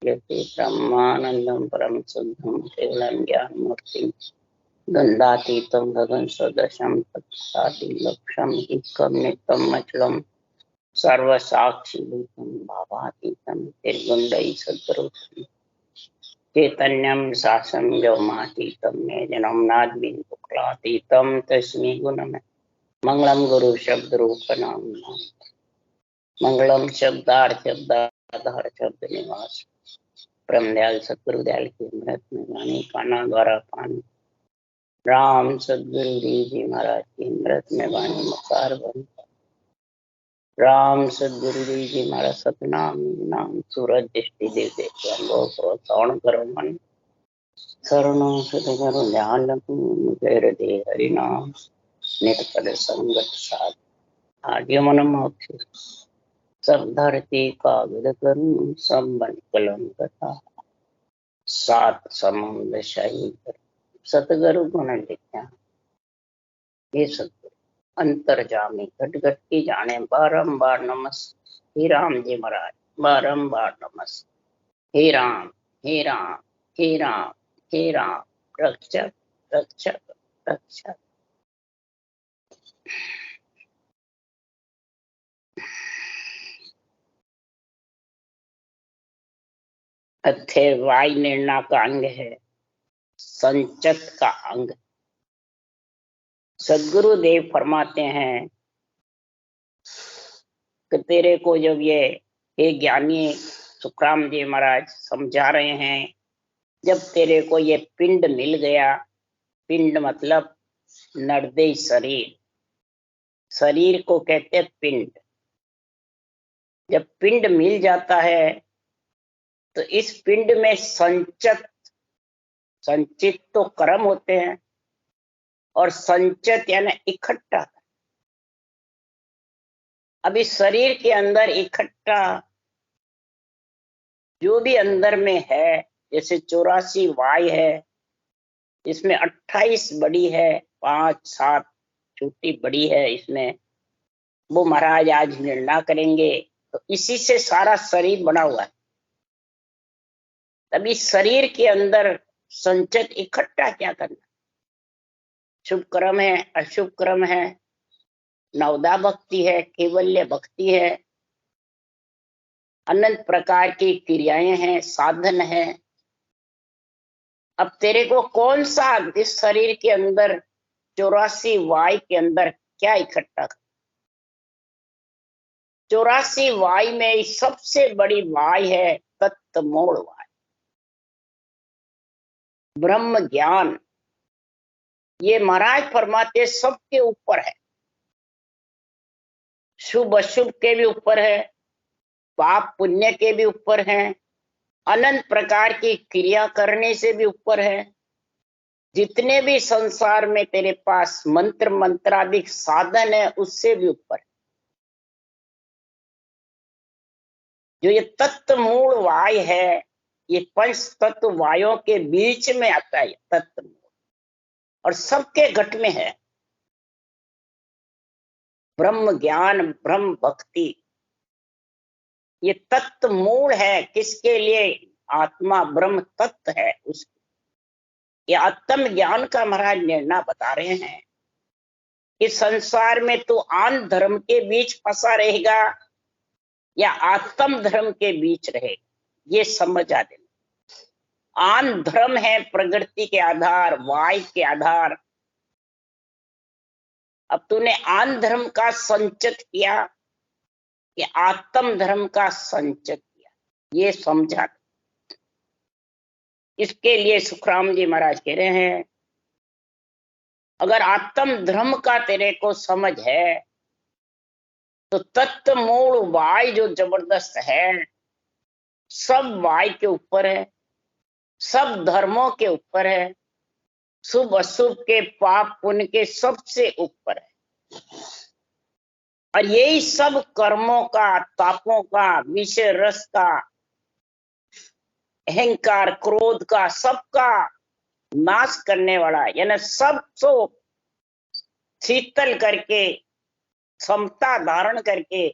कीर्ति ब्रह्मानंदम परम शुद्धम केवलम ज्ञान मूर्ति गंधातीतम गगन सदृशम तत्सादि लक्ष्यम एकम नित्यम अचलम सर्व साक्षी भूतम भावातीतम निर्गुंडई सद्रूपम चैतन्यम शासम व्योमातीतम जन्म नाद बिंदुक्लातीतम तस्मै गुणम मंगलम गुरु शब्द रूप नाम मंगलम शब्दार्थ शब्दाधार शब्द निवास ब्रह्मदयाल सतगुरुदयाल के अमृत में वाणी काना द्वारा पान राम सदगुरु जी महाराज की अमृत में वाणी मकार बन राम सदगुरु जी महाराज सतनाम नाम सूरज दृष्टि देव देख अनुभव करो श्रवण करो मन शरणों सतगुरु ध्यान मुझे हृदय हरिनाम नित पद संगत साध आद्य मन मोक्ष सब धरती कागद करूं सब बन कलम कथा सात समुद्र शाही सतगुरु गुण लिखा ये सतगुरु अंतर्जामी घट घट की जाने बारंबार नमस्ते हे राम जी महाराज बारंबार नमस्ते हे राम हे राम हे राम हे राम रक्षक रक्षक रक्षक। अथे वाय निर्णय का अंग है, संचत का अंग। सदगुरु देव फरमाते हैं कि तेरे को जब ये हे ज्ञानी सुखराम जी महाराज समझा रहे हैं, जब तेरे को ये पिंड मिल गया, पिंड मतलब नरदेह शरीर, शरीर को कहते हैं पिंड। जब पिंड मिल जाता है तो इस पिंड में संचित तो कर्म होते हैं और संचित यानी इकट्ठा। अब इस शरीर के अंदर इकट्ठा जो भी अंदर में है, जैसे 84 वाय है, इसमें 28 बड़ी है, 5-7 छोटी बड़ी है, इसमें वो महाराज आज निर्णय करेंगे। तो इसी से सारा शरीर बना हुआ है। तभी शरीर के अंदर संचित इकट्ठा क्या करना, शुभ कर्म है, अशुभ कर्म है, नवदा भक्ति है, केवल्य भक्ति है, अनंत प्रकार की क्रियाएं हैं, साधन है। अब तेरे को कौन सा इस शरीर के अंदर 84 वाय के अंदर क्या इकट्ठा कर? 84 वाय में सबसे बड़ी वाय है तत्मूल वाय, ब्रह्म ज्ञान। ये महाराज फरमाते सबके ऊपर है, शुभ अशुभ के भी ऊपर है, पाप पुण्य के भी ऊपर है, अनंत प्रकार की क्रिया करने से भी ऊपर है। जितने भी संसार में तेरे पास मंत्र मंत्रादिक साधन है उससे भी ऊपर है। जो ये तत्व मूल वाय है, ये पंच तत्व वायों के बीच में आता है तत्व मूल, और सबके घट में है। ब्रह्म ज्ञान ब्रह्म भक्ति ये तत्व मूल है। किसके लिए? आत्मा ब्रह्म तत्व है उसके। ये आत्म ज्ञान का महाराज निर्णय बता रहे हैं कि संसार में तू आन धर्म के बीच फंसा रहेगा या आत्म धर्म के बीच रहेगा, ये समझ आ देना। आन धर्म है प्रकृति के आधार, वाय के आधार। अब तूने आन धर्म का संचित किया कि आत्म धर्म का संचित किया, ये समझा। इसके लिए सुखराम जी महाराज कह रहे हैं, अगर आत्म धर्म का तेरे को समझ है तो तत्व मूल वाय जो जबरदस्त है, सब वाय के ऊपर है, सब धर्मों के ऊपर है, शुभ अशुभ के पाप पुण्य के सबसे ऊपर है। और यही सब कर्मों का, तापों का, विषय रस का, अहंकार क्रोध का, सबका नाश करने वाला, यानी सब को शीतल करके, समता धारण करके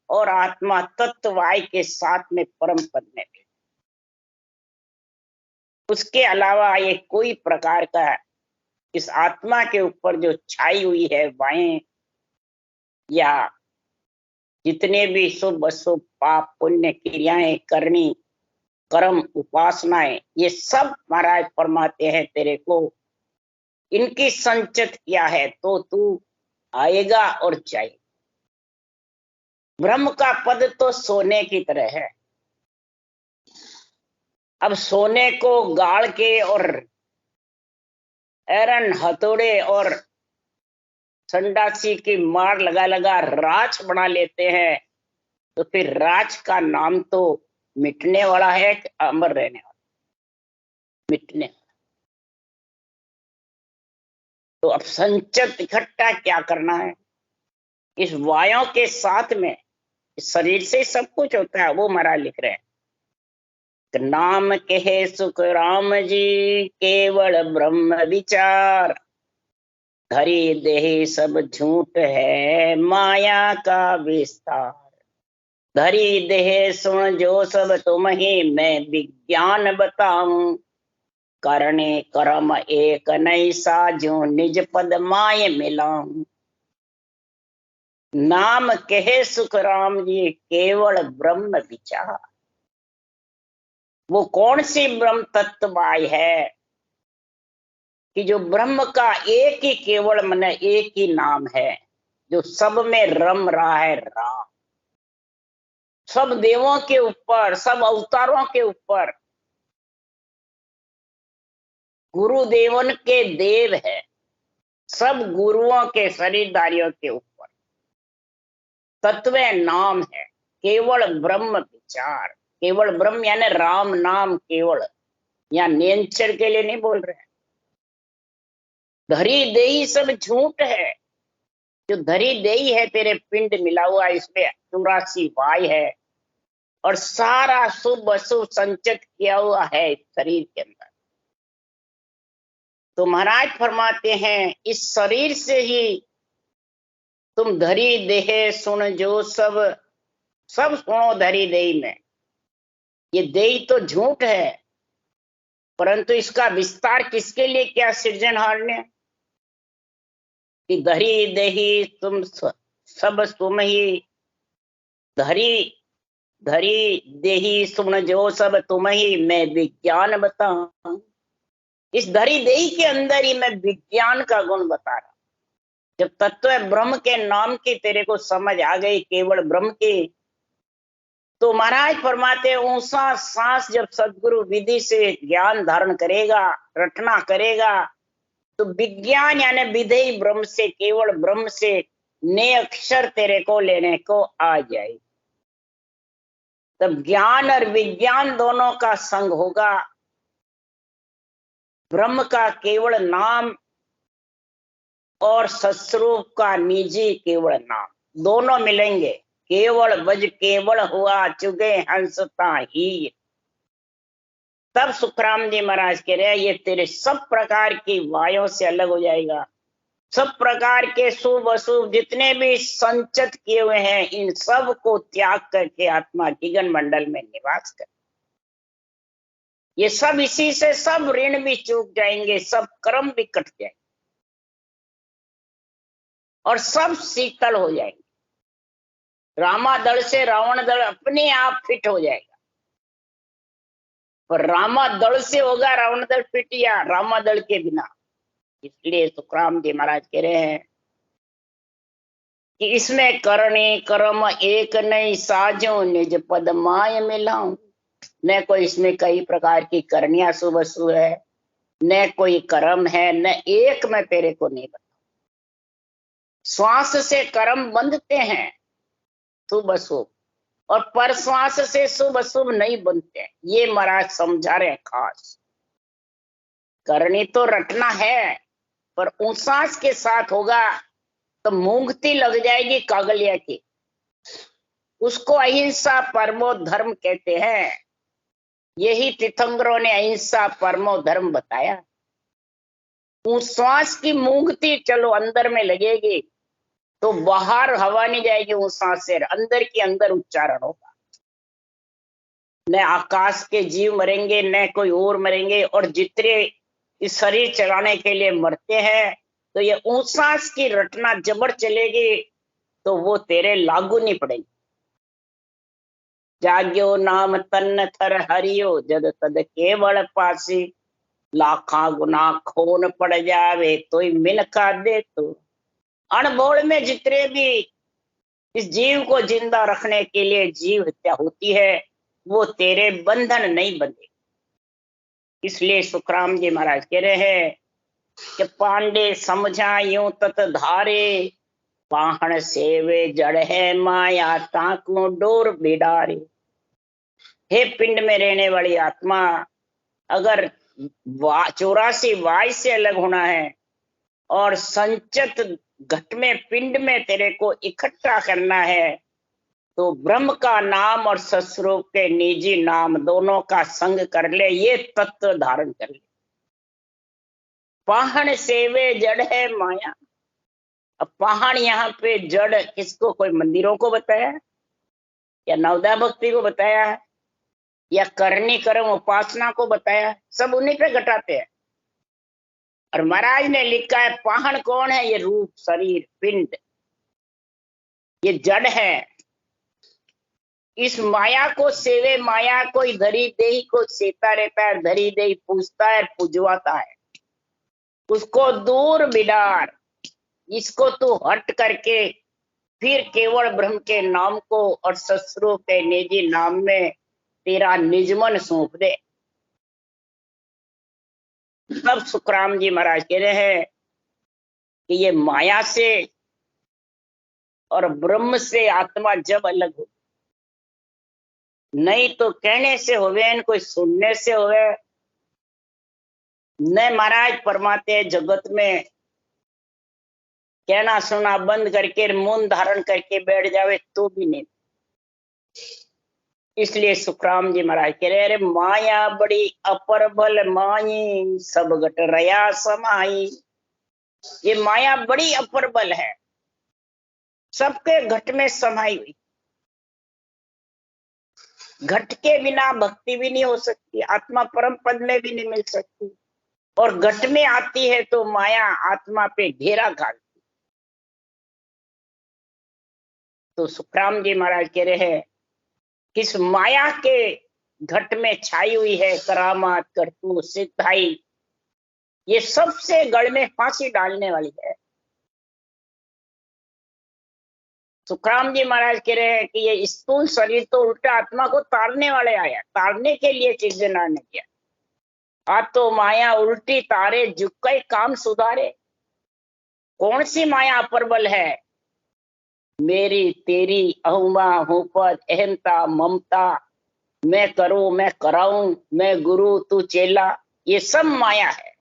और आत्मा तत्व वाय के साथ में परम पद में। उसके अलावा ये कोई प्रकार का इस आत्मा के ऊपर जो छाई हुई है वाएं या जितने भी शुभ अशुभ पाप पुण्य क्रियाएं करनी कर्म उपासनाएं, ये सब महाराज फरमाते हैं तेरे को इनकी संचित किया है तो तू आएगा और जाएगा। ब्रह्म का पद तो सोने की तरह है। अब सोने को गाड़ के और एरन हथौड़े और संडासी की मार लगा लगा राख बना लेते हैं, तो फिर राख का नाम तो मिटने वाला है कि अमर रहने वाला? मिटने। तो अब संचित इकट्ठा क्या करना है? इस वायों के साथ में इस शरीर से सब कुछ होता है, वो महाराज लिख रहे हैं। नाम कहे सुख राम जी केवल ब्रह्म विचार, धरी देहि सब झूठ है माया का विस्तार। धरी देह सुन जो सब तुम ही मैं विज्ञान बताऊं, करने कर्म एक नहीं साजो निज पद माय मिलाऊं। नाम कहे सुख राम जी केवल ब्रह्म विचार। वो कौन सी ब्रह्म तत्ववाय है कि जो ब्रह्म का एक ही केवल मन एक ही नाम है, जो सब में रम रहा है राम। सब देवों के ऊपर, सब अवतारों के ऊपर, गुरुदेवन के देव है, सब गुरुओं के शरीरधारियों के ऊपर तत्व नाम है केवल ब्रह्म विचार। केवल ब्रह्म यानी राम नाम केवल, या नेंचर के लिए नहीं बोल रहे हैं। धरी देही सब झूठ है। जो धरी देही है तेरे पिंड मिला हुआ, इसमें 84 वाय है और सारा शुभ अशुभ संचित किया हुआ है शरीर के अंदर। तो महाराज फरमाते हैं इस शरीर से ही तुम धरी देह सुन जो सब सुनो धरी देही में। ये देही तो झूठ है, परंतु इसका विस्तार किसके लिए किया सृजनहार ने? कि धरी देही तुम सब तुम ही, धरी देही सुन जो सब तुम ही मैं विज्ञान बताऊं। इस धरी देही के अंदर ही मैं विज्ञान का गुण बता रहा। जब तत्व ब्रह्म के नाम की तेरे को समझ आ गई, केवल ब्रह्म की, तो महाराज फरमाते ऊंचा सांस जब सदगुरु विधि से ज्ञान धारण करेगा, रटना करेगा, तो विज्ञान यानी विधेय ब्रह्म से, केवल ब्रह्म से ने अक्षर तेरे को लेने को आ जाए। तब ज्ञान और विज्ञान दोनों का संग होगा। ब्रह्म का केवल नाम और सस्वरूप का निजी केवल नाम, दोनों मिलेंगे। केवल बज केवल हुआ चुगे हंसता ही। तब सुखराम जी महाराज कह रहे हैं ये तेरे सब प्रकार की वायों से अलग हो जाएगा। सब प्रकार के शुभ अशुभ जितने भी संचित किए हुए हैं, इन सब को त्याग करके आत्मा गगन मंडल में निवास कर। ये सब इसी से सब ऋण भी चूक जाएंगे, सब कर्म भी कट जाएंगे और सब शीतल हो जाएंगे। रामादल से रावण दल अपने आप फिट हो जाएगा। पर रामादल से होगा रावण दल फिट या रामादल के बिना? इसलिए सुखराम जी महाराज कह रहे हैं कि इसमें करने कर्म एक नहीं साजो निज पद माय मिलाऊं। न कोई इसमें कई प्रकार की करनिया शुभ अशुभ है, न कोई कर्म है, न एक मैं तेरे को नहीं बता। श्वास से कर्म बंधते हैं शुभ अशुभ, और पर श्वास से शुभ अशुभ नहीं बनते। ये महाराज समझा रहे हैं खास। करनी तो रटना है, पर उसास के साथ होगा तो मूंगती लग जाएगी कागलिया की। उसको अहिंसा परमो धर्म कहते हैं। यही तीर्थंकरों ने अहिंसा परमो धर्म बताया। उश्वास की मूंगती चलो अंदर में लगेगी तो बाहर हवा नहीं जाएगी, उस सांस से अंदर के अंदर उच्चारण होगा। न आकाश के जीव मरेंगे, न कोई और मरेंगे, और जितने इस शरीर चलाने के लिए मरते हैं, तो ये ऊंसास की रटना जबर चलेगी, तो वो तेरे लागू नहीं पड़ेगी। जाग्यो नाम तन थर हरियो, जद तद केवल पासी, लाखा गुना खोन पड़ जावे, तो मिनका दे तो। अनबोल में जितने भी इस जीव को जिंदा रखने के लिए जीव हत्या होती है, वो तेरे बंधन नहीं बंधे। इसलिए सुखराम जी महाराज कह रहे हैं कि पांडे समझा यूं तत धारे, पाहण सेवे जड़ है माया, टाकू डोर बिडारे। हे पिंड में रहने वाली आत्मा, अगर 84 वाय से अलग होना है और संचित घट में पिंड में तेरे को इकट्ठा करना है, तो ब्रह्म का नाम और सस्वरूप के निजी नाम दोनों का संग कर ले, ये तत्व धारण कर ले। पाहण सेवे जड़ है माया। अब पाहण यहाँ पे जड़ किसको, कोई मंदिरों को बताया या नवदा भक्ति को बताया है या करनी कर्म उपासना को बताया? सब उन्हीं पे घटाते हैं। और महाराज ने लिखा है पाहण कौन है? ये रूप, शरीर, पिंड, ये जड़ है। इस माया को सेवे, माया को धरी देही को सेता रहता है, धरी देही पूजता है, पूजवाता है। उसको दूर बिडार, इसको तू हट करके फिर केवल ब्रह्म के नाम को और सस्वरूप के निजी नाम में तेरा निजमन सौंप दे। तब सुखराम जी महाराज कह रहे हैं कि ये माया से और ब्रह्म से आत्मा जब अलग हो, नहीं तो कहने से होवे न कोई सुनने से होवे न। महाराज परमाते जगत में कहना सुना बंद करके मौन धारण करके बैठ जावे तो भी नहीं। इसलिए सुखराम जी महाराज कह रहे, अरे माया बड़ी अपरबल माई, सब घट रया समाई। ये माया बड़ी अपरबल है, सबके घट में समाई हुई। घट के बिना भक्ति भी नहीं हो सकती, आत्मा परम पद में भी नहीं मिल सकती, और घट में आती है तो माया आत्मा पे घेरा घालती। तो सुखराम जी महाराज कह रहे हैं किस माया के घट में छाई हुई है करामात, करतूत, सिद्धाई, ये सबसे गढ़ में फांसी डालने वाली है। सुखराम जी महाराज कह रहे हैं कि ये स्थूल शरीर तो उल्टा आत्मा को तारने वाले आया, तारने के लिए चिरजनार ने किया। आज तो माया उल्टी तारे, झुक काम सुधारे। कौन सी माया अपरबल है? मेरी तेरी अहुमा हुपत, अहमता, ममता, मैं करूं, मैं कराऊं, मैं गुरु तू चेला, ये सब माया है।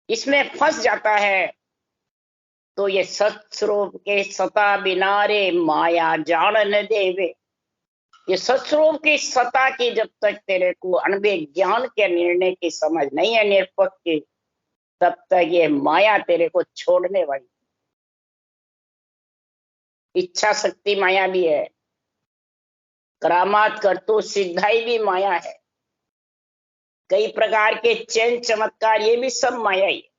इसमें फंस जाता है तो ये सत्स्वरूप के सता बिनारे माया जान न देवे। ये सत्स्वरूप की सता की जब तक तेरे को अनबे ज्ञान के निर्णय की समझ नहीं है, निरपक्ष की, तब तक ये माया तेरे को छोड़ने वाली। इच्छा शक्ति माया भी है, करामात, करतूत, सिद्धाई भी माया है, कई प्रकार के चैन चमत्कार, ये भी सब माया ही है।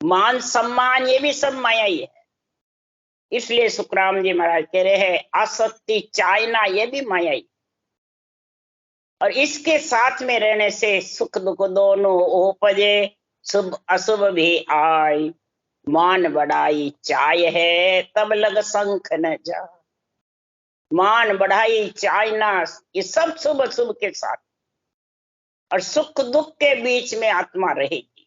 मान सम्मान, ये भी सब माया ही है। इसलिए सुखराम जी महाराज कह रहे हैं आसक्ति चाहना, ये भी माया ही। और इसके साथ में रहने से सुख दुख दोनों उपजे, शुभ अशुभ भी आए, मान बढ़ाई चाय है तब लग शंख न जा। मान बढ़ाई चाहना, ये सब शुभ अशुभ के साथ, और सुख दुख के बीच में आत्मा रहेगी।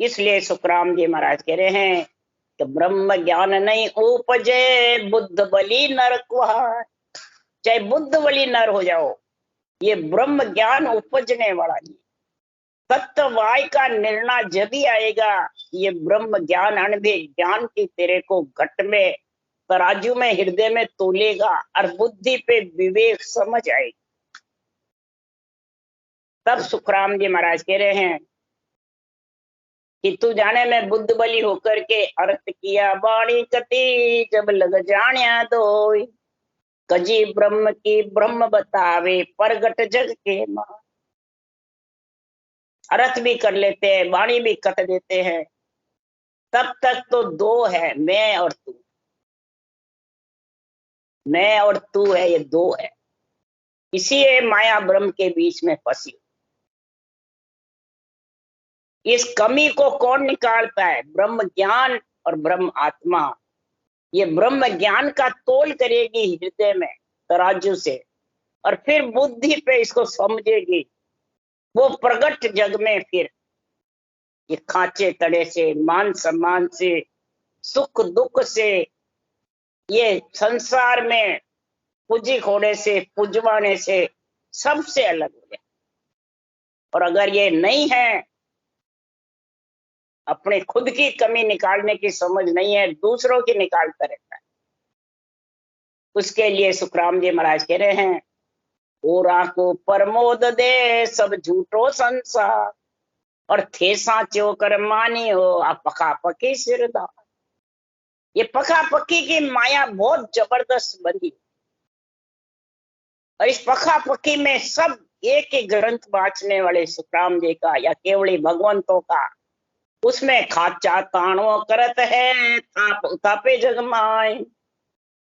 इसलिए सुखराम जी महाराज कह रहे हैं कि ब्रह्म ज्ञान नहीं उपजे, बुद्ध बलि नर कुहार। चाहे बुद्ध बलि नर हो जाओ, ये ब्रह्म ज्ञान उपजने वाला नहीं। तत्ववाय का निर्णय जब ही आएगा, ये ब्रह्म ज्ञान अनुभव ज्ञान की तेरे को घट में तराजू में हृदय में तोलेगा और बुद्धि पे विवेक समझ आएगी। तब सुखराम जी महाराज कह रहे हैं कि तू जाने मैं बुद्ध बलि होकर के अर्थ किया, बाणी कति जब लग जानिया दो। कजी ब्रह्म की ब्रह्म बतावे, प्रगट जग के मान। अर्थ भी कर लेते हैं, वाणी भी कट देते हैं। तब तक तो दो है, मैं और तू। मैं और तू है, ये दो है। इसी माया ब्रह्म के बीच में फंसी। इस कमी को कौन निकालता है? ब्रह्म ज्ञान और ब्रह्म आत्मा। ये ब्रह्म ज्ञान का तोल करेगी हृदय में तराजू से, और फिर बुद्धि पे इसको समझेगी। वो प्रगट जग में फिर ये खांचे तड़े से, मान सम्मान से, सुख दुख से, ये संसार में पूजी खोड़े से, पुजवाने से, सबसे अलग हो जाए। और अगर ये नहीं है, अपने खुद की कमी निकालने की समझ नहीं है, दूसरों की निकालता रहता है, उसके लिए सुखराम जी महाराज कह रहे हैं, ओरा को प्रमोद दे सब झूठो संसार, और थे साचो कर मानी हो आ पका पकी सिरदार। ये पका पक्की की माया बहुत जबरदस्त बनी, और इस पका पक्की में सब एक ही ग्रंथ बांचने वाले सुखराम जी का या केवली भगवंतों का, उसमें खाचा ताणो करत है, ताप उतापे जग माय,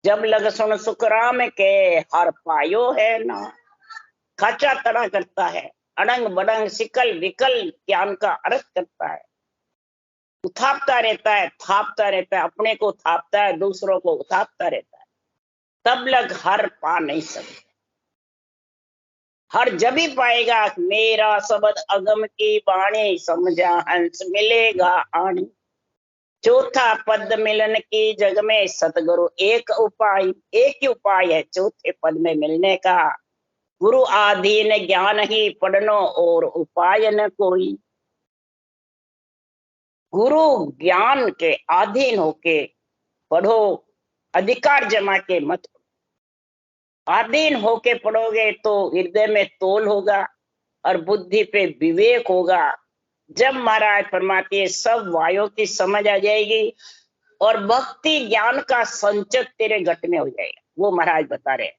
जब लग सुन सुखराम के हर पायो है ना। खाचा तड़ा करता है, अड़ंग बड़ंग सिकल विकल ज्ञान का अर्थ करता है, उठापता रहता है, थापता रहता है, अपने को थापता है, दूसरों को उठापता रहता है। तब लग हर पा नहीं सकते। हर जब ही पाएगा, मेरा शब्द अगम की वाणी, समझा हंस मिलेगा आनी। चौथा पद मिलन की जग में सतगुरु एक उपाय, एक ही उपाय है चौथे पद में मिलने का। गुरु आधीन ज्ञान ही पढ़नो और उपाय न कोई। गुरु ज्ञान के अधीन होके पढ़ो, अधिकार जमा के मत। अधीन होके पढ़ोगे तो हृदय में तोल होगा और बुद्धि पे विवेक होगा। जब महाराज फरमाती है सब वायों की समझ आ जाएगी और भक्ति ज्ञान का संचय तेरे घट में हो जाएगा। वो महाराज बता रहे,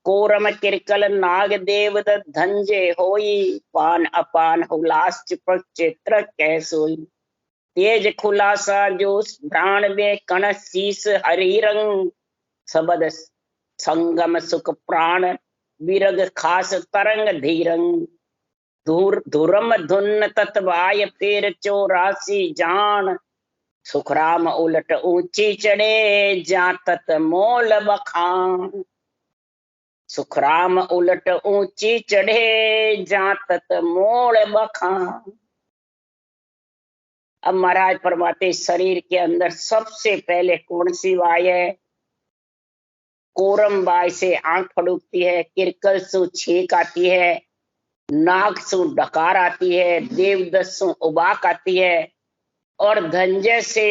कोरम किरकल नाग देव धंजे होई, पान अपान हुलास चिपक चित्र कैसोई। तेज खुलासा जो प्राण में कण शीस हरि रंग, सबद संगम सुख प्राण विरग खास तरंग धीरंग। धुरम धुन तत्वाय पेर चौरासी जान, सुखराम उलट ऊंची चढ़े जा तत मोल बखान। सुखराम उलट ऊंची चढ़े जा तत मोल बखान। अब महाराज फरमाते शरीर के अंदर सबसे पहले कौन सी वाय है? कोरम वाय से आंख फड़कती है, किरकल सु छींक आती है, नाक सु डकार आती है, देवदस सु उबाक आती है, और धंजय से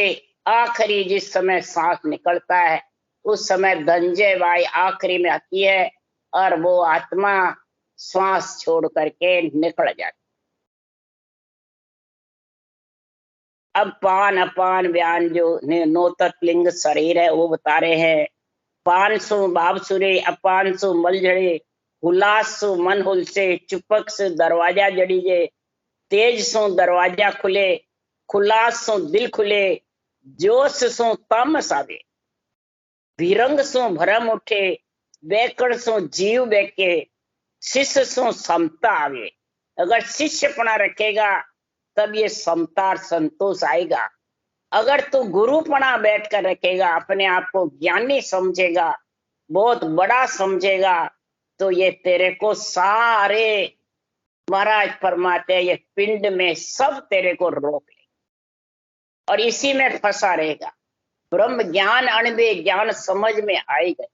आखिरी जिस समय सांस निकलता है उस समय धंजय वाय आखिरी में आती है, और वो आत्मा श्वास छोड़ करके निकल जाती। अब पान अपान व्यान जो नोतक लिंग शरीर है वो बता रहे हैं। पान सु बाब सुरे, अपान सु मल झड़े, हुलास सु मन हुल से, चुपक से दरवाजा जड़ी जे, तेज सु दरवाजा खुले, खुलास सु दिल खुले, जोश सु तामस आवे, विरंग सु भरम उठे, बैकड़ सु जीव बैके, शिष्य सु समता आवे। अगर शिष्यपना रखेगा तब ये समता संतोष आएगा। अगर तू गुरुपना बैठ कर रखेगा, अपने आप को ज्ञानी समझेगा, बहुत बड़ा समझेगा, तो ये तेरे को सारे महाराज फरमाते हैं ये पिंड में सब तेरे को रोक ले और इसी में फंसा रहेगा। ब्रह्म ज्ञान अणबे ज्ञान समझ में आएगा।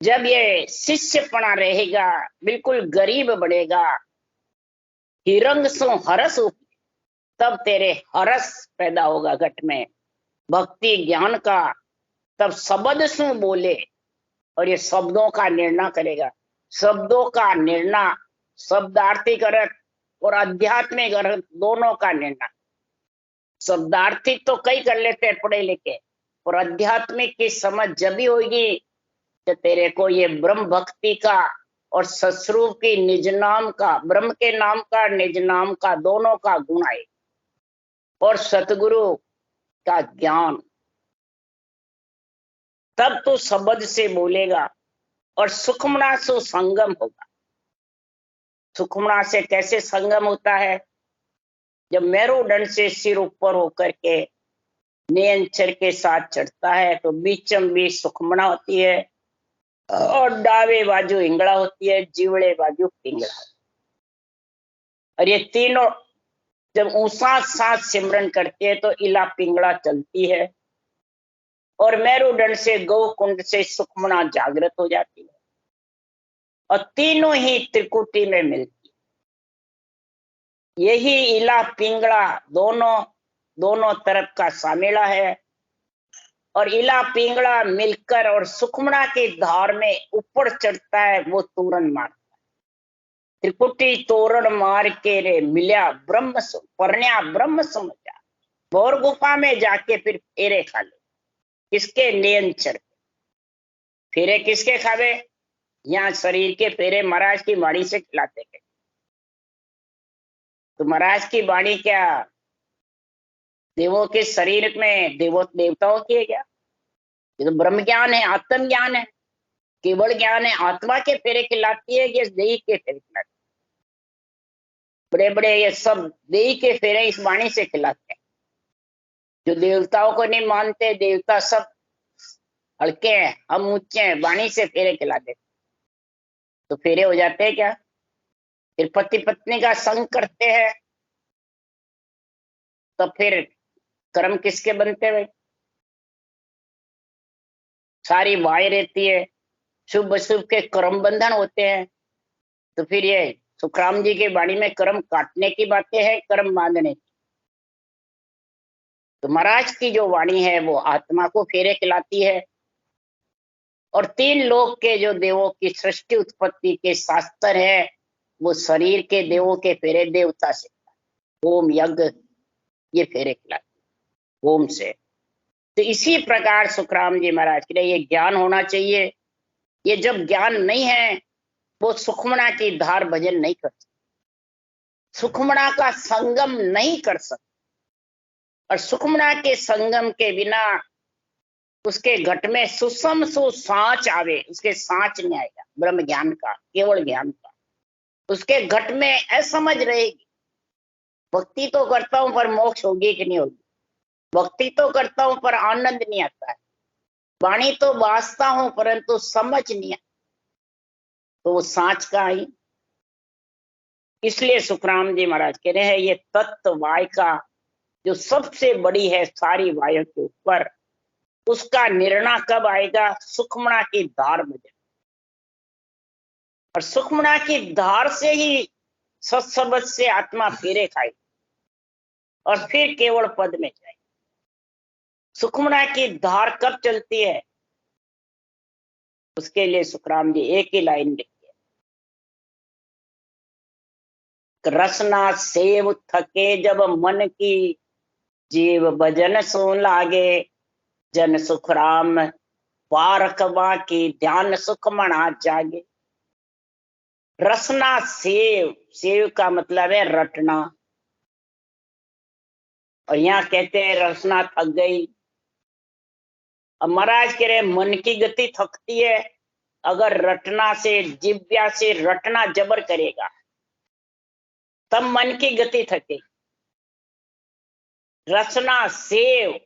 जब ये शिष्यपना रहेगा, बिल्कुल गरीब बढ़ेगा, हिरंग सो हरस, तब तेरे हरस पैदा होगा घट में भक्ति ज्ञान का। तब शब्द सु बोले, और ये शब्दों का निर्णय करेगा। शब्दों का निर्णय, शब्दार्थिक अर्थ और आध्यात्मिक अर्थ दोनों का निर्णय। शब्दार्थिक तो कई कर लेते हैं पढ़े लिखे, और आध्यात्मिक की समझ जब भी होगी तो तेरे को ये ब्रह्म भक्ति का और सस्वरूप की निज नाम का, ब्रह्म के नाम का, निज नाम का, दोनों का गुण आए और सतगुरु का ज्ञान। तब तो शब्द से बोलेगा और सुखमना से संगम होगा। सुखमना से कैसे संगम होता है? जब मेरुदंड से सिर ऊपर होकर के नियंचर के साथ चढ़ता है तो बीचम बीच सुखमना होती है और डावे बाजू हिंगड़ा होती है, जीवड़े बाजू पिंगड़ा। और ये तीनों जब ऊंचा सांस सिमरन करती है तो इला पिंगड़ा चलती है और मेरुदंड से गौकुंड से सुखमना जागृत हो जाती है और तीनों ही त्रिकुटी में मिलती है। यही इला पिंगड़ा दोनों तरफ का सामेला है और इला पिंगड़ा मिलकर और सुखमना की धार में ऊपर चढ़ता है, वो तोरण मारता है। त्रिकुटी तोरण मार के रे मिल्या ब्रह्म परण्या ब्रह्म समझा। भौर गुफा में जाके फिर फेरे खा ले। किसके? नियंचर। फेरे किसके खावे? यहाँ शरीर के फेरे महाराज की वाणी से खिलाते हैं। तो महाराज की वाणी क्या देवों के शरीर में देवताओं की है क्या? ये तो ब्रह्म ज्ञान है, आत्म ज्ञान है, केवल ज्ञान है। आत्मा के फेरे खिलाती है कि देही के फेरे खिलाती है? बड़े बड़े ये सब देही के फेरे इस वाणी से खिलाते हैं। जो देवताओं को नहीं मानते, देवता सब हल्के हैं, हम ऊंचे हैं, वाणी से फेरे खिलाते तो फेरे हो जाते हैं क्या? फिर पति पत्नी का संग करते हैं तो फिर कर्म किसके बनते हैं? सारी वाय रहती है, शुभ अशुभ के कर्म बंधन होते हैं। तो फिर ये सुखराम जी के वाणी में कर्म काटने की बातें हैं, कर्म बांधने की। तो महाराज की जो वाणी है वो आत्मा को फेरे खिलाती है और तीन लोक के जो देवों की सृष्टि उत्पत्ति के शास्त्र है वो शरीर के देवों के फेरे देवता से, ओम यज्ञ ये फेरे खिलाते ओम से। तो इसी प्रकार सुखराम जी महाराज के लिए ये ज्ञान होना चाहिए। ये जब ज्ञान नहीं है वो सुखमना की धार भजन नहीं कर सकते, सुखमना का संगम नहीं कर सकते। और सुखमना के संगम के बिना उसके घट में सुसम सु सांच आवे, उसके सांच नहीं आएगा ब्रह्म ज्ञान का, केवल ज्ञान का। उसके घट में असमझ रहेगी। भक्ति तो करता हूं पर मोक्ष होगी कि नहीं होगी, भक्ति तो करता हूं पर आनंद नहीं आता है, वाणी तो बासता हूं परंतु समझ नहीं आता, तो वो सांच का आई। इसलिए सुखराम जी महाराज कह रहे हैं ये तत्व वाय का जो सबसे बड़ी है सारी वायु के ऊपर, उसका निर्णय कब आएगा? सुखमना की धार में। और सुखमना की धार से ही सत्सबद से आत्मा फेरे खाएगी और फिर केवल पद में जाएगी। सुखमना की धार कब चलती है? उसके लिए सुखराम जी एक ही लाइन लिखी है, रसना सेव थके जब मन की, जीव भजन सो लागे, जन सुखराम पारखबा की, ध्यान सुखमना जागे। रसना सेव, सेव का मतलब है रटना। और यहाँ कहते हैं रसना थक गई। अब महाराज कह रहे मन की गति थकती है, अगर रटना से, जिव्या से रटना जबर करेगा तब मन की गति थके। रसना सेव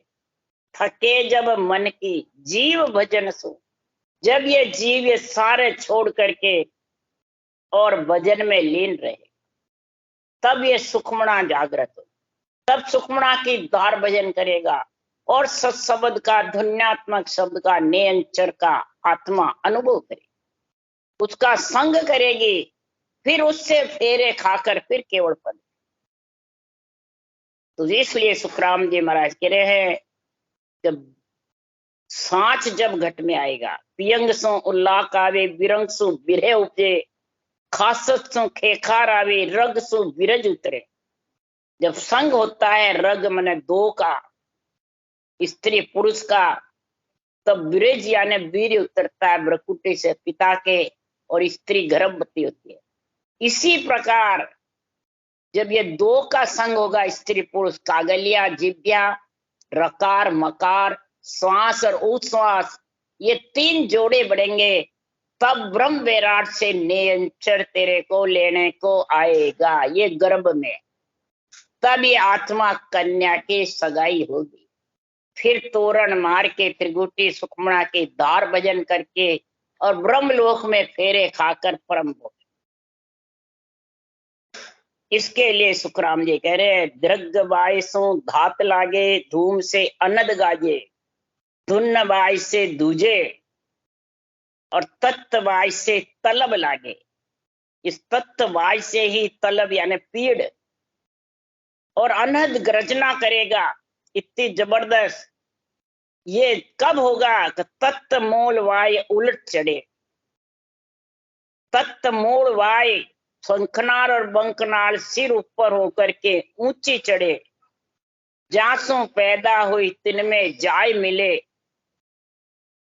थके जब मन की, जीव भजन सो, जब ये जीव ये सारे छोड़ करके और भजन में लीन रहे तब ये सुखमना जागृत हो, तब सुखमना की धार भजन करेगा और सत्शब्द का, ध्वन्यात्मक शब्द का, नियंचर का आत्मा अनुभव करेगी, उसका संग करेगी, फिर उससे फेरे खाकर फिर केवल पद। तो इसलिए सुखराम जी महाराज कह रहे हैं जब सांच जब घट में आएगा, पियंग सो उल्लाक आवे, विरंग सु बिरहे उपजे, खासत सो खेखार आवे, रग सु विरज उतरे। जब संग होता है, रग मने दो का, स्त्री पुरुष का, तब ब्रज यानी वीर्य उतरता है भ्रुकुटी से पिता के, और स्त्री गर्भवती होती है। इसी प्रकार जब ये दो का संग होगा, स्त्री पुरुष, कागलिया, जिब्या, रकार, मकार, श्वास और उच्छ्वास, ये तीन जोड़े बढ़ेंगे, तब ब्रह्म विराट से नियंत्रण तेरे को लेने को आएगा ये गर्भ में। तब ये आत्मा कन्या की सगाई होगी। फिर तोरण मार के त्रिगुटी सुखमणा के दार भजन करके और ब्रह्मलोक में फेरे खाकर परम हो। इसके लिए सुखराम जी कह रहे हैं, दृग बायसों धात लागे, धूम से अनद गाजे, धुन बाय से दूजे, और तत्वाय से तलब लागे। इस तत्वाय से ही तलब यानी पीड़, और अनहद गर्जना करेगा, इतनी जबरदस्त। ये कब होगा? तत्त मूल वाय उलट चढ़े। तत्त मूल वाय शंखनार और बंकनाल सिर ऊपर होकर के ऊंची चढ़े, जासों पैदा हुई तिनमें जाय मिले।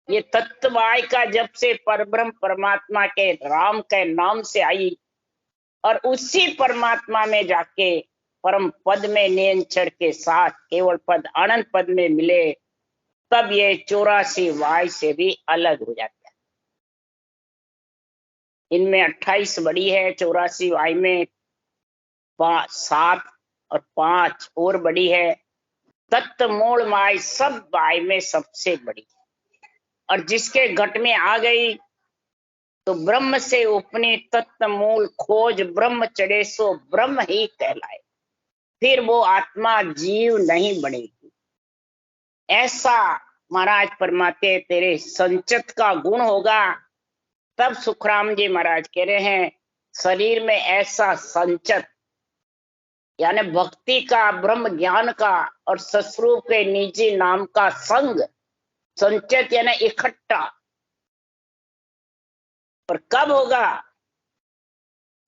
ये तत्वाय का जब से परब्रह्म परमात्मा के राम के नाम से आई, और उसी परमात्मा में जाके परम पद में नियंत्रण के साथ केवल पद अनंत पद में मिले, तब ये 84 वाय से भी अलग हो जाता है। इनमें 28 बड़ी है, 84 वाय में 7 और 5 और बड़ी है। तत्त मूल माय सब वाय में सबसे बड़ी, और जिसके घट में आ गई तो ब्रह्म से उपनी तत्व मूल खोज, ब्रह्म चढ़े सो ब्रह्म ही कहलाए। फिर वो आत्मा जीव नहीं बनेगी। ऐसा महाराज फरमाते, तेरे संचित का गुण होगा। तब सुखराम जी महाराज कह रहे हैं, शरीर में ऐसा संचित यानी भक्ति का, ब्रह्म ज्ञान का और सस्वरूप के निजी नाम का संग, संचित यानी इकट्ठा। और कब होगा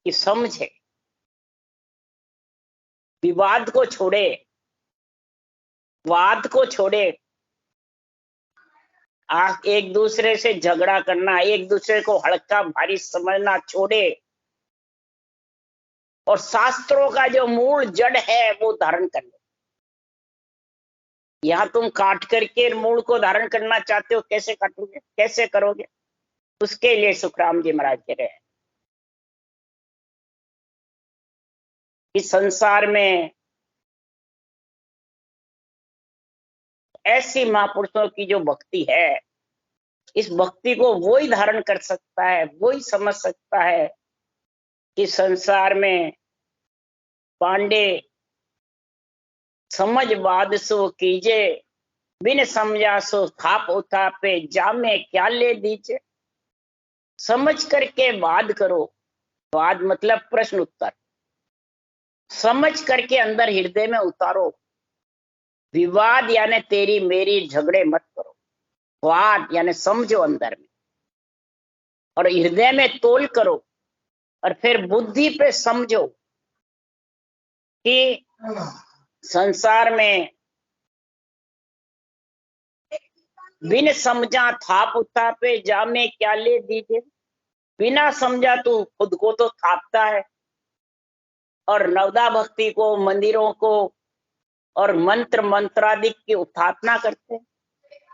कि समझे, विवाद को छोड़े, वाद को छोड़े, एक दूसरे से झगड़ा करना, एक दूसरे को हल्का भारी समझना छोड़े, और शास्त्रों का जो मूल जड़ है वो धारण कर ले। यहां तुम काट करके मूल को धारण करना चाहते हो, कैसे काटोगे, कैसे करोगे? उसके लिए सुखराम जी महाराज कह रहे हैं, इस संसार में ऐसी महापुरुषों की जो भक्ति है, इस भक्ति को वो ही धारण कर सकता है, वो ही समझ सकता है कि संसार में पांडे समझ बाद सो कीजे, बिन समझा सो थाप उठापे, जामे क्या ले दीजिए। समझ करके वाद करो, वाद मतलब प्रश्न उत्तर, समझ करके अंदर हृदय में उतारो। विवाद यानी तेरी मेरी झगड़े मत करो, वाद यानी समझो अंदर में, और हृदय में तोल करो, और फिर बुद्धि पे समझो कि संसार में बिन समझा थाप उठापे, जामे क्या ले दीजिए। बिना समझा तू खुद को तो थापता है, और नवदा भक्ति को, मंदिरों को और मंत्र मंत्रादिक की उत्थापना करते हैं,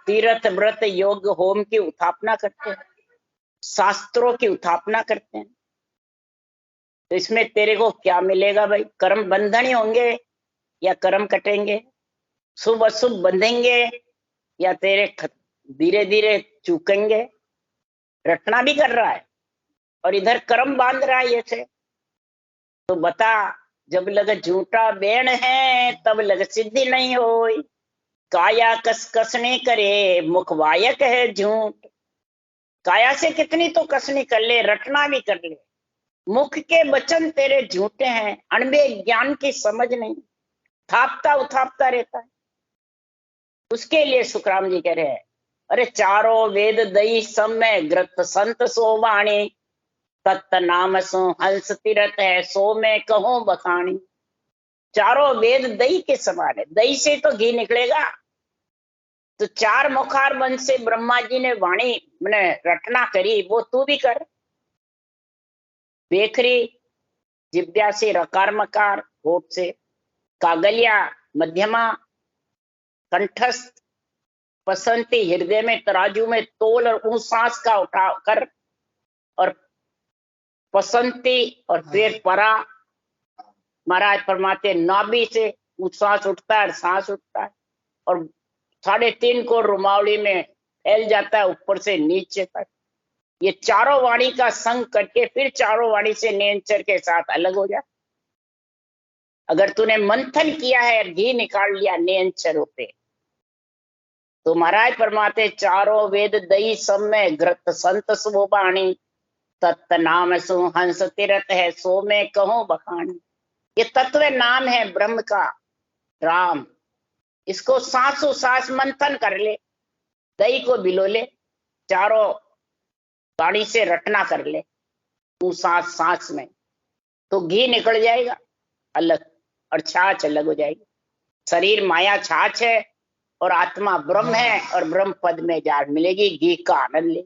तीर्थ व्रत योग होम की उत्थापना करते हैं, शास्त्रों की उत्थापना करते हैं। तो इसमें तेरे को क्या मिलेगा भाई? कर्म बंधन ही होंगे या कर्म कटेंगे? शुभ अशुभ बंधेंगे या तेरे धीरे धीरे चूकेंगे? रटना भी कर रहा है और इधर कर्म बांध रहा है ये से। तो बता, जब लग झूठा बेण है तब लग सिद्धि नहीं होई। काया कस कसने करे, मुखवायक है झूठ। काया से कितनी तो कसनी कर ले, रटना भी कर ले, मुख के वचन तेरे झूठे हैं। अणबे ज्ञान की समझ नहीं, थापता उथापता रहता है। उसके लिए सुखराम जी कह रहे हैं, अरे चारों वेद दई समय ग्रत संत सो वाणी, तत्त नाम सो हंस तीरथ है, सो मैं कहूं बखानी। चारों वेद दही के समान है, दही से तो घी निकलेगा, तो 4 मुखार बन से ब्रह्मा जी ने वाणी मैंने रटना करी, वो तू भी कर। बेखरी जिब्या से रकार मकार, होठ से कागलिया मध्यमा, कंठस्थ पसंती हृदय में, तराजू में तोल और ऊंच सांस का उठा कर, और पसंती और फिर परा। महाराज फरमाते नाभि से ऊंच सांस उठता है, सांस उठता है, और 3.5 कोण रुमावली में फैल जाता है ऊपर से नीचे तक। ये चारों वाणी का संग करके फिर चारों वाणी से नियंत्रण के साथ अलग हो जाए। अगर तूने मंथन किया है, घी निकाल लिया नियंत्रण पे, तो महाराज फरमाते चारों वेद दही सब में घृत संत सो बाणी, तत्त नाम सो हंस तीरथ है, सो में कहो बखानी। ये तत्व नाम है ब्रह्म का, राम। इसको सांसों सांस मंथन कर ले, दही को भिलो ले, चारों वाणी से रटना कर ले, तू सांस सांस में, तो घी निकल जाएगा अलग, और छाछ अलग हो जाएगी। शरीर माया छाछ है और आत्मा ब्रह्म है, और ब्रह्म पद में जा मिलेगी, घी का आनंद ले।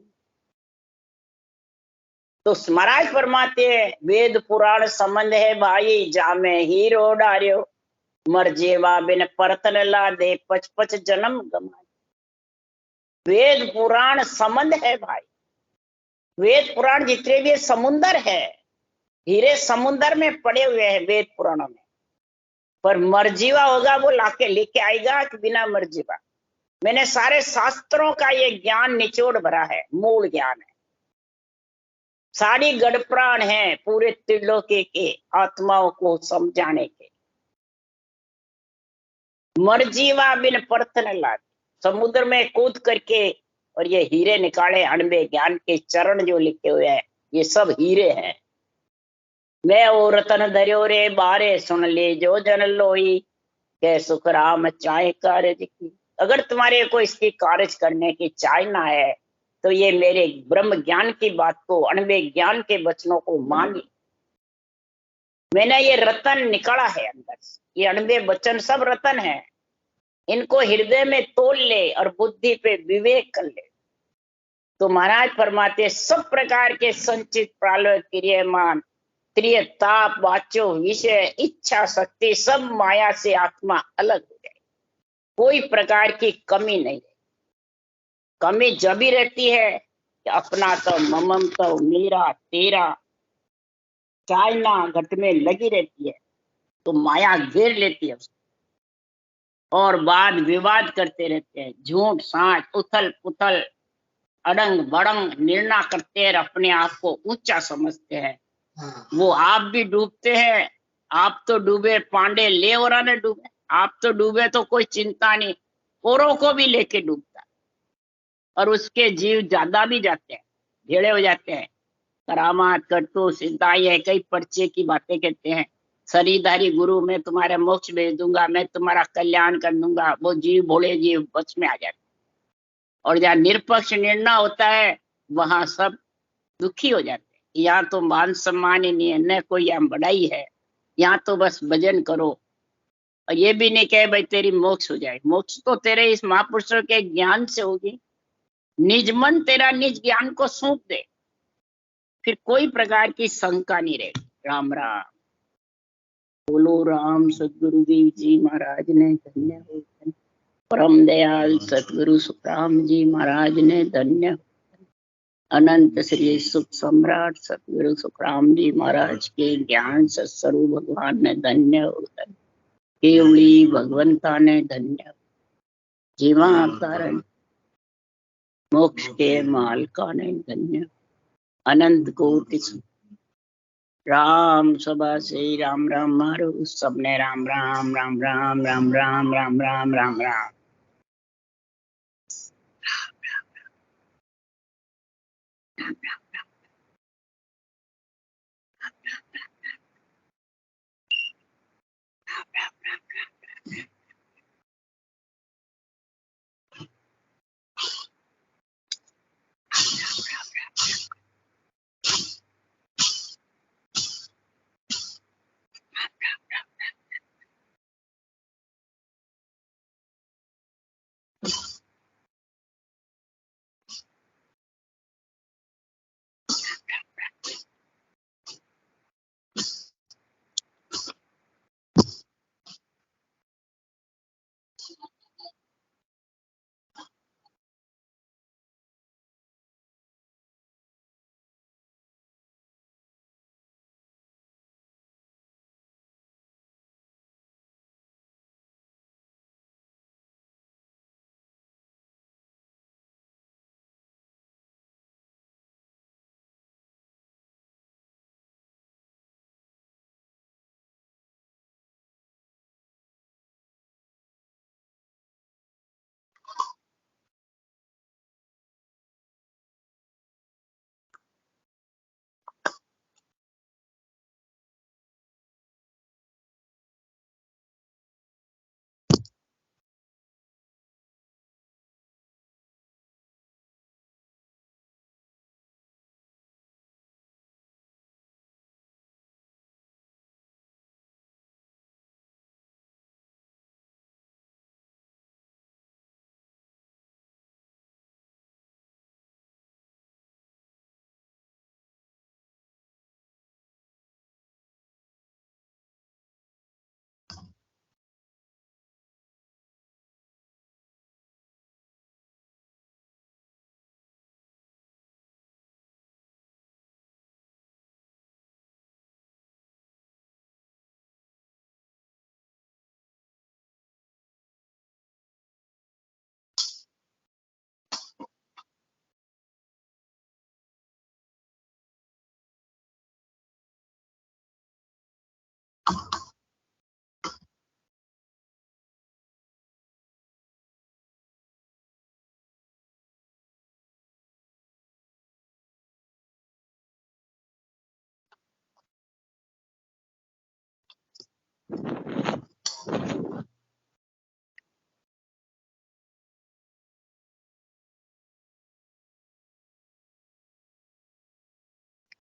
तो महाराज फरमाते हैं वेद पुराण संबंध है भाई, जामे हीरो डार्यो, मर जेवा बिन परतन ला दे, 55 जन्म गमा। वेद पुराण संबंध है भाई, वेद पुराण जितने भी समुंदर है, हीरे समुंदर में पड़े हुए हैं वेद पुराणों में, पर मर्जीवा होगा वो लाके लेके आएगा कि बिना मर्जीवा। मैंने सारे शास्त्रों का ये ज्ञान निचोड़ भरा है, मूल ज्ञान है, सारी गढ़प्राण है पूरे त्रिलोकी के आत्माओं को समझाने के। मर्जीवा बिन परतन ला, समुद्र में कूद करके और ये हीरे निकाले, अणबे ज्ञान के चरण जो लिखे हुए हैं, ये सब हीरे हैं। मैं ओ रतन धर्यो रे बारे, सुन ले जो जन लोई, के सुख राम चाहे कार्य की। अगर तुम्हारे को इसकी कार्य करने की चाहना है, तो ये मेरे ब्रह्म ज्ञान की बात को, अणबे ज्ञान के वचनों को मान ले। मैंने ये रतन निकाला है अंदर से, ये अणबे वचन सब रतन है, इनको हृदय में तोल ले और बुद्धि पे विवेक कर ले। तो महाराज फरमाते सब प्रकार के संचित प्रालय क्रियमान, त्रिय ताप वाचो विषय इच्छा शक्ति, सब माया से आत्मा अलग हो जाए, कोई प्रकार की कमी नहीं। कमी जब ही रहती है कि अपना तो ममम तो मेरा तेरा चाइना घट में लगी रहती है, तो माया घेर लेती है उसको, और वाद विवाद करते रहते हैं, झूठ साठ उथल पुथल अड़ंग बड़ंग निर्णय करते हैं, अपने आप को ऊंचा समझते हैं। वो आप भी डूबते हैं, आप तो डूबे पांडे ले और ने डूबे, आप तो डूबे तो कोई चिंता नहीं, औरों को भी लेके डूबता है, और उसके जीव ज्यादा भी जाते हैं, भेड़े हो जाते हैं। करामात करतू सिद्धा ये कई पर्चे की बातें कहते हैं, शरीरधारी गुरु मैं तुम्हारे मोक्ष भेज दूंगा, मैं तुम्हारा कल्याण कर दूंगा, वो जीव भोले जीव बच में आ जाते, और जहाँ निरपक्ष निर्णय होता है वहां सब दुखी हो जाते हैं। यहाँ तो मान सम्मान ही नहीं है, न कोई यहाँ बड़ाई है, यहाँ तो बस भजन करो, और ये भी नहीं कहे भाई तेरी मोक्ष हो जाए। मोक्ष तो तेरे इस महापुरुषों के ज्ञान से होगी, निज मन तेरा निज ज्ञान को सौंप दे, फिर कोई प्रकार की शंका नहीं रहेगी। राम राम बोलो, राम सदगुरुदेव जी महाराज ने धन्य हो, परम दयाल सतगुरु सुखराम जी महाराज ने धन्य, अनंत श्री सुख सम्राट सतगुरु सुखराम जी महाराज के ज्ञान सत्स्वरूप भगवान ने धन्य हो, केवली भगवंता ने धन्य, जीवा कारण मोक्ष के मालका ने धन्य, अनंत कोटि राम सभा से राम राम मारो, सबने राम राम राम राम राम राम राम राम राम राम।